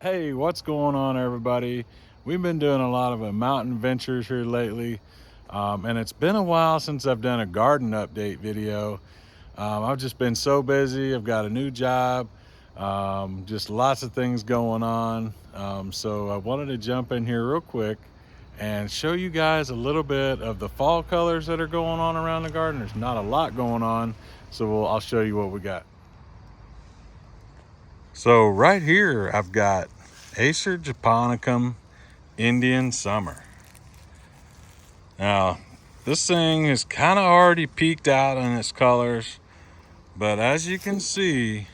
Hey, what's going on, everybody? We've been doing a lot of mountain ventures here lately, and it's been a while since I've done a garden update video. I've just been so busy. I've got a new job, just lots of things going on. So I wanted to jump in here real quick and show you guys a little bit of the fall colors that are going on around the garden. There's not a lot going on, so I'll show you what we got. So right here, I've got Acer japonicum Indian Summer. Now, this thing is kind of already peaked out in its colors, but as you can see,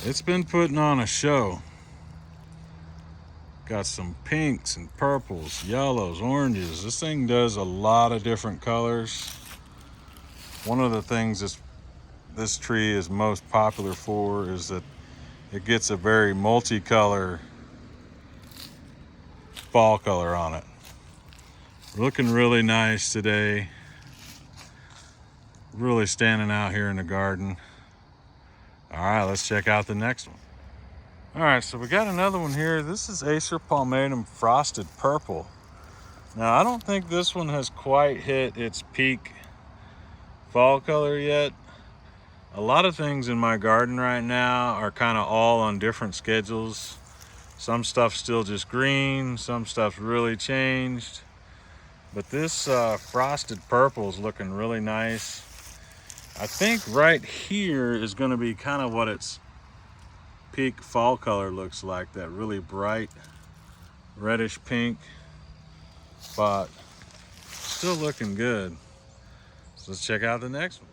it's been putting on a show. Got some pinks and purples, yellows, oranges. This thing does a lot of different colors. One of the things this tree is most popular for is that it gets a very multicolor fall color on it. Looking really nice today. Really standing out here in the garden. All right, let's check out the next one. All right, so we got another one here. This is Acer Paul Frosted Purple. Now, I don't think this one has quite hit its peak fall color yet. A lot of things in my garden right now are kind of all on different schedules. Some stuff's still just green, some stuff's really changed. But this frosted purple is looking really nice. I think right here is going to be kind of what its peak fall color looks like. That really bright reddish pink, but still looking good. So let's check out the next one.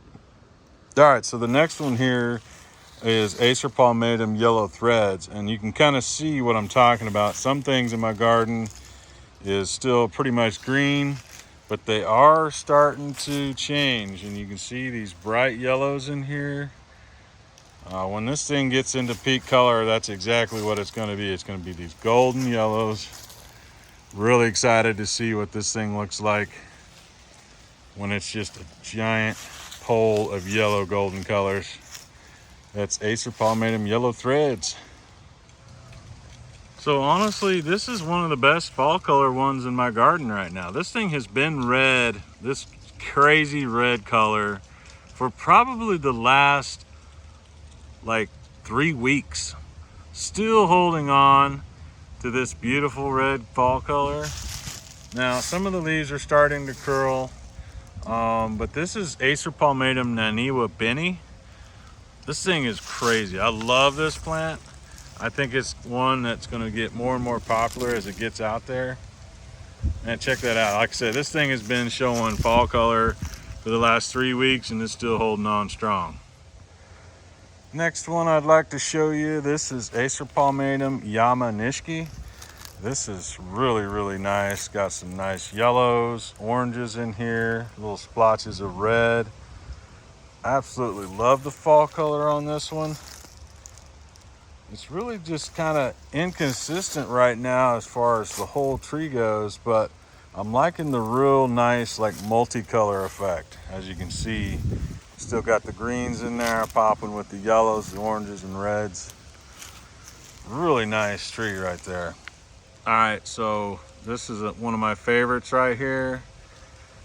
All right, so the next one here is Acer Paul Yellow Threads, and you can kind of see what I'm talking about. Some things in my garden is still pretty much green, but they are starting to change, and you can see these bright yellows in here. When this thing gets into peak color, that's exactly what it's going to be. It's going to be these golden yellows. Really excited to see what this thing looks like when it's just a giant pole of yellow golden colors. That's Acer Paul Yellow Threads. So honestly, this is one of the best fall color ones in my garden right now. This thing has been red, this crazy red color, for probably the last like 3 weeks. Still holding on to this beautiful red fall color. Now, some of the leaves are starting to curl, but this is Acer palmatum naniwa Benny. This thing is crazy. I love this plant. I think it's one that's going to get more and more popular as it gets out there. And check that out. Like I said, this thing has been showing fall color for the last 3 weeks, and it's still holding on strong. Next one I'd like to show you, this is Acer palmatum Yama Nishi. This is really, really nice. Got some nice yellows, oranges in here, little splotches of red. Absolutely love the fall color on this one. It's really just kind of inconsistent right now as far as the whole tree goes, but I'm liking the real nice like multicolor effect. As you can see, still got the greens in there popping with the yellows, the oranges and reds. Really nice tree right there. All right, so this is one of my favorites right here.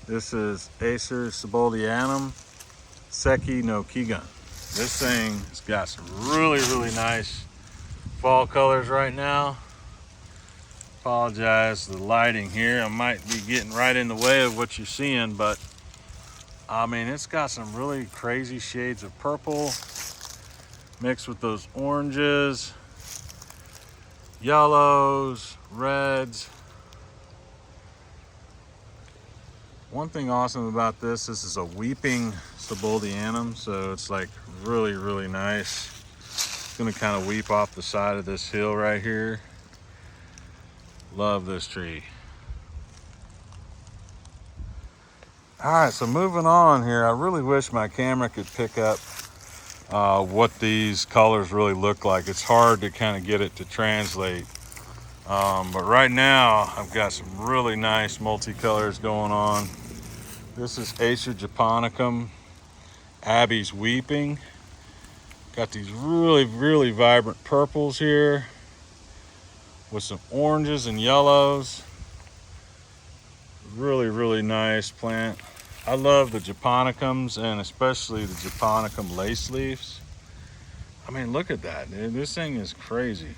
This is Acer No Keyun. This thing has got some really, really nice fall colors right now. Apologize for the lighting here. I might be getting right in the way of what you're seeing, but I mean, it's got some really crazy shades of purple mixed with those oranges, yellows, reds. One thing awesome about this is a weeping Subuldianum, so it's like really, really nice. It's gonna kind of weep off the side of this hill right here. Love this tree. All right, so moving on here, I really wish my camera could pick up what these colors really look like. It's hard to kind of get it to translate. But right now, I've got some really nice multicolors going on. This is Acer japonicum, Abby's Weeping. Got these really vibrant purples here with some oranges and yellows. Really nice plant. I love the japonicums, and especially the japonicum lace leaves. I mean, look at that, dude. This thing is crazy.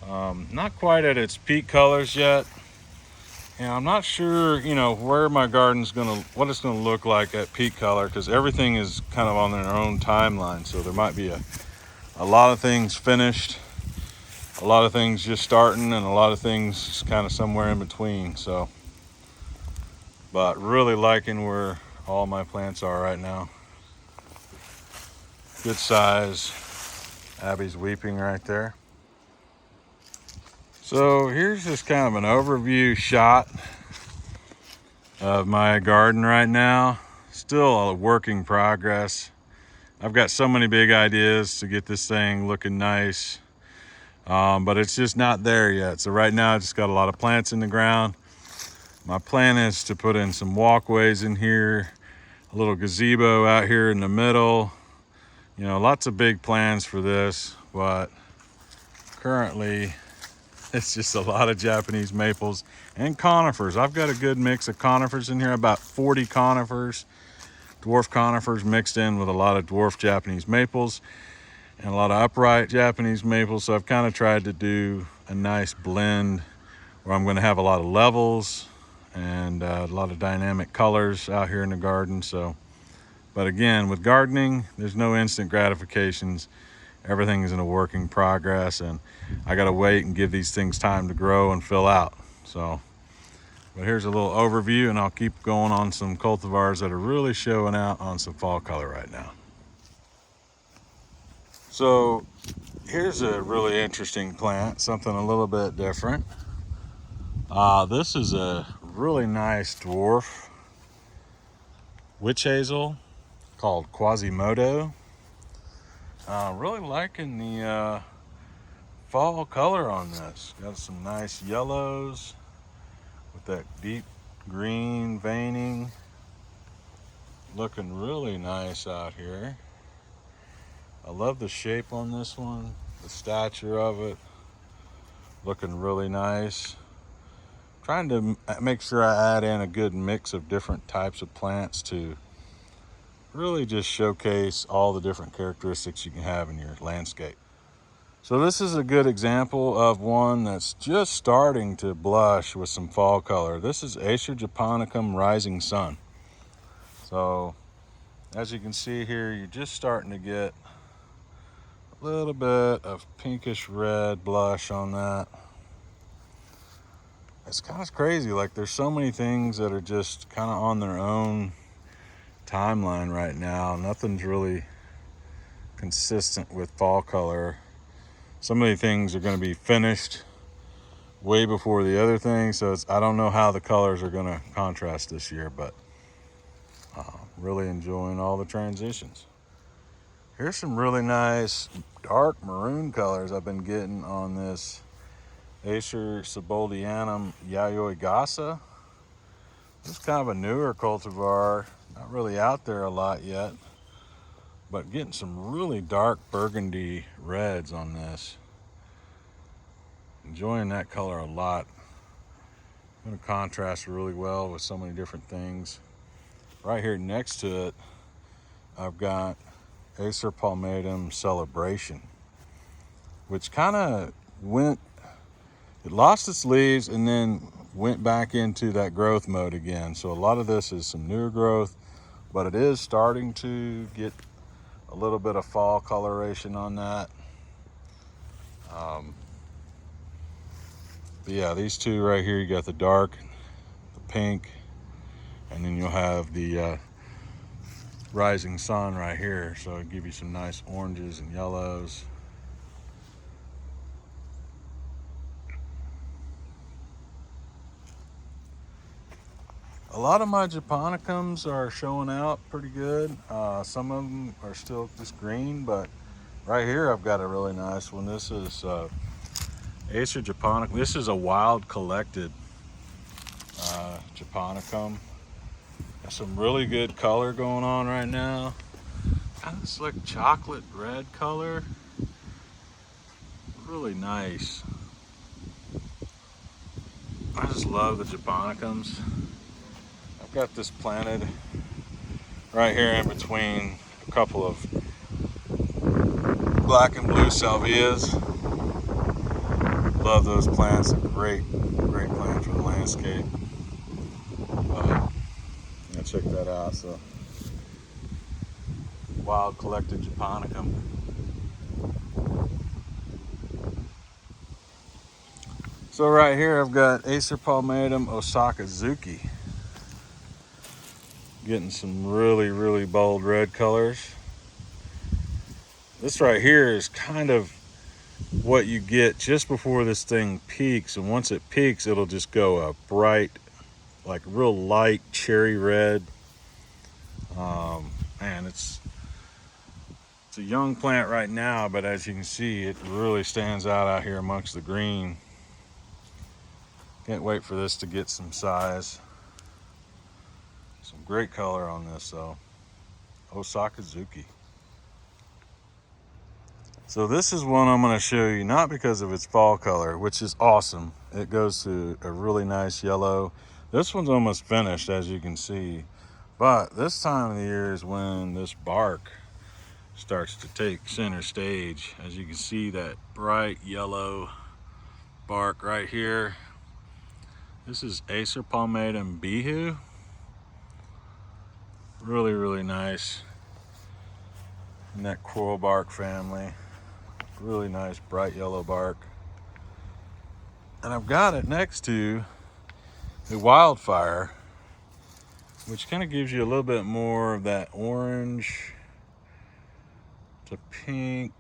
Not quite at its peak colors yet. And I'm not sure, where my garden's what it's gonna look like at peak color, because everything is kind of on their own timeline. So there might be a lot of things finished, a lot of things just starting, and a lot of things just kind of somewhere in between. So, but really liking where all my plants are right now. Good size. Abby's weeping right there. So here's just kind of an overview shot of my garden right now. Still a work in progress. I've got so many big ideas to get this thing looking nice, but it's just not there yet. So right now I just got a lot of plants in the ground. My plan is to put in some walkways in here, a little gazebo out here in the middle. Lots of big plans for this, but currently it's just a lot of Japanese maples and conifers. I've got a good mix of conifers in here, about 40 conifers, dwarf conifers mixed in with a lot of dwarf Japanese maples and a lot of upright Japanese maples. So I've kind of tried to do a nice blend where I'm going to have a lot of levels and a lot of dynamic colors out here in the garden. So, but again, with gardening, there's no instant gratifications. Everything is in a work in progress, and I got to wait and give these things time to grow and fill out. So, but here's a little overview, and I'll keep going on some cultivars that are really showing out on some fall color right now. So here's a really interesting plant, something a little bit different. This is a really nice dwarf witch hazel called Quasimodo. Really liking the fall color on this. Got some nice yellows with that deep green veining. Looking really nice out here. I love the shape on this one, the stature of it. Looking really nice. Trying to make sure I add in a good mix of different types of plants to really just showcase all the different characteristics you can have in your landscape. So this is a good example of one that's just starting to blush with some fall color. This is Acer japonicum Rising Sun. So as you can see here, you're just starting to get a little bit of pinkish red blush on that. It's kind of crazy, like there's so many things that are just kind of on their own timeline right now. Nothing's really consistent with fall color. Some of the things are going to be finished way before the other things, so I don't know how the colors are going to contrast this year, but really enjoying all the transitions. Here's some really nice dark maroon colors I've been getting on this Acer Paul Yoygasa. This is kind of a newer cultivar, not really out there a lot yet, but getting some really dark burgundy reds on this. Enjoying that color a lot. Going to contrast really well with so many different things. Right here next to it, I've got Acer Paul Celebration, which kind of it lost its leaves and then went back into that growth mode again. So a lot of this is some newer growth, but it is starting to get a little bit of fall coloration on that. But yeah, these two right here, you got the dark, the pink, and then you'll have the Rising Sun right here. So it'll give you some nice oranges and yellows. A lot of my japonicums are showing out pretty good. Some of them are still just green, but right here I've got a really nice one. This is Acer japonicum. This is a wild collected japonicum. Got some really good color going on right now. Kind of this like chocolate red color. Really nice. I just love the japonicums. I've got this planted right here in between a couple of black and blue salvias. Love those plants. Great plant for the landscape. Yeah, check that out. So, wild collected japonicum. So right here I've got Acer Paul Osaka Zuki. Getting some really bold red colors. This right here is kind of what you get just before this thing peaks, and once it peaks it'll just go a bright, like real light cherry red. Man, it's a young plant right now, but as you can see, it really stands out here amongst the green. Can't wait for this to get some size. Some great color on this though. Osaka Zuki. So this is one I'm going to show you, not because of its fall color, which is awesome. It goes to a really nice yellow. This one's almost finished, as you can see. But this time of the year is when this bark starts to take center stage. As you can see, that bright yellow bark right here. This is Acer Paul Beeh. Really nice. In that coral bark family. Really nice bright yellow bark. And I've got it next to the wildfire, which kind of gives you a little bit more of that orange to pink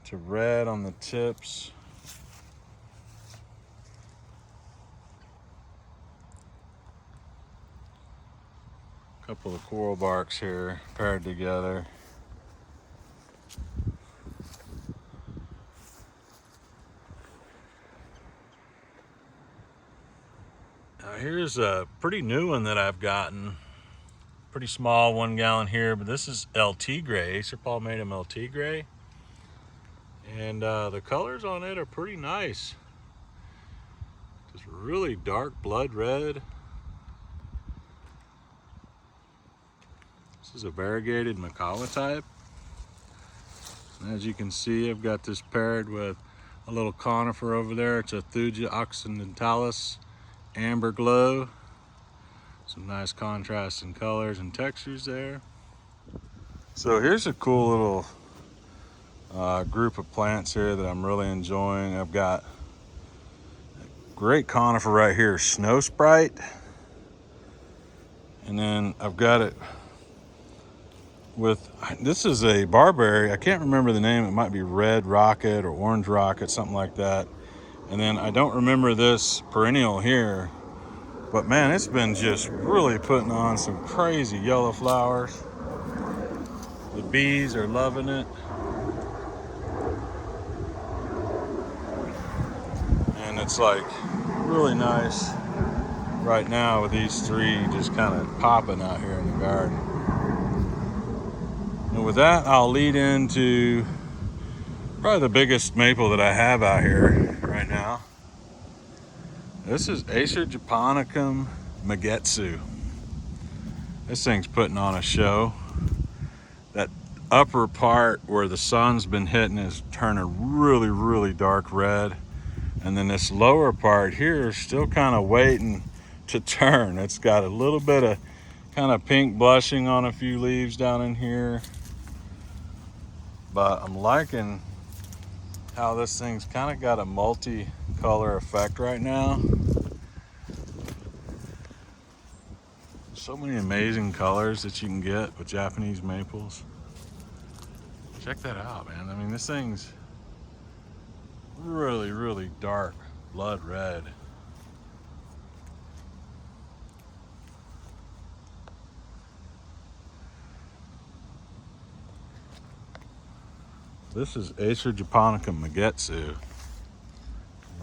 to red on the tips. A couple of coral barks here paired together. Now here's a pretty new one that I've gotten. Pretty small, 1 gallon here, but this is LT Gray. Acer Paul made him LT Gray. And the colors on it are pretty nice. Just really dark blood red. This is a variegated Makawa type. And as you can see, I've got this paired with a little conifer over there. It's a Thuja occidentalis amber glow. Some nice contrasts in colors and textures there. So here's a cool little group of plants here that I'm really enjoying. I've got a great conifer right here, Snow Sprite. And then I've got it with, this is a Barberry. I can't remember the name. It might be Red Rocket or Orange Rocket, something like that. And then I don't remember this perennial here, but man, it's been just really putting on some crazy yellow flowers. The bees are loving it. And it's like really nice right now with these three just kind of popping out here in the garden. And with that, I'll lead into probably the biggest maple that I have out here right now. This is Acer japonicum Magetsu. This thing's putting on a show. That upper part where the sun's been hitting is turning really dark red. And then this lower part here is still kind of waiting to turn. It's got a little bit of kind of pink blushing on a few leaves down in here. But I'm liking how this thing's kind of got a multi-color effect right now. So many amazing colors that you can get with Japanese maples. Check that out, man. I mean, this thing's really dark blood red. This is Acer japonicum Magetsu.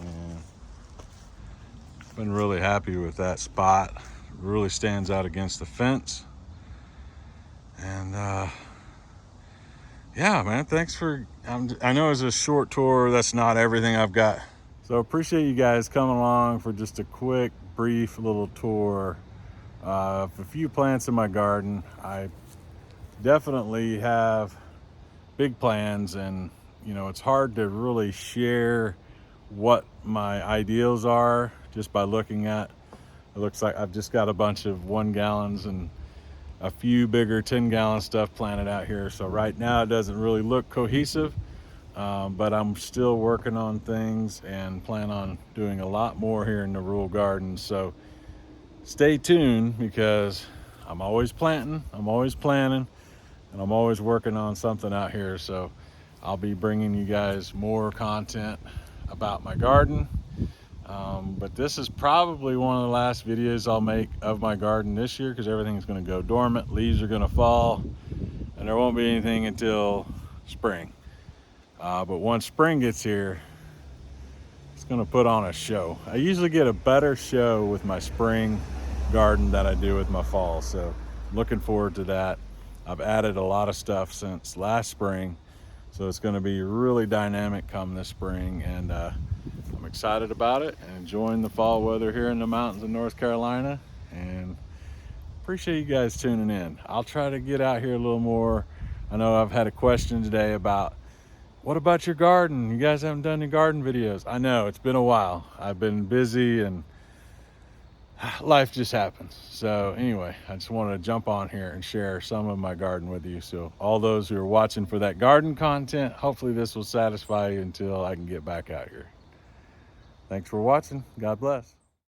And been really happy with that spot. It really stands out against the fence. And yeah, man, thanks for, I know it's a short tour. That's not everything I've got. So appreciate you guys coming along for just a quick, brief little tour of a few plants in my garden. I definitely have big plans, and you know, it's hard to really share what my ideals are just by looking at, it looks like I've just got a bunch of 1 gallons and a few bigger 10-gallon stuff planted out here. So right now it doesn't really look cohesive, but I'm still working on things and plan on doing a lot more here in the rural gardens. So stay tuned, because I'm always planting, I'm always planning, and I'm always working on something out here. So I'll be bringing you guys more content about my garden. But this is probably one of the last videos I'll make of my garden this year, because everything's going to go dormant, leaves are going to fall, and there won't be anything until spring. But once spring gets here, it's going to put on a show. I usually get a better show with my spring garden than I do with my fall, so looking forward to that. I've added a lot of stuff since last spring, so it's going to be really dynamic come this spring, and I'm excited about it and enjoying the fall weather here in the mountains of North Carolina, and appreciate you guys tuning in. I'll try to get out here a little more. I know I've had a question today about, what about your garden? You guys haven't done any garden videos. I know it's been a while. I've been busy and life just happens. So anyway, I just wanted to jump on here and share some of my garden with you. So all those who are watching for that garden content, hopefully this will satisfy you until I can get back out here. Thanks for watching. God bless.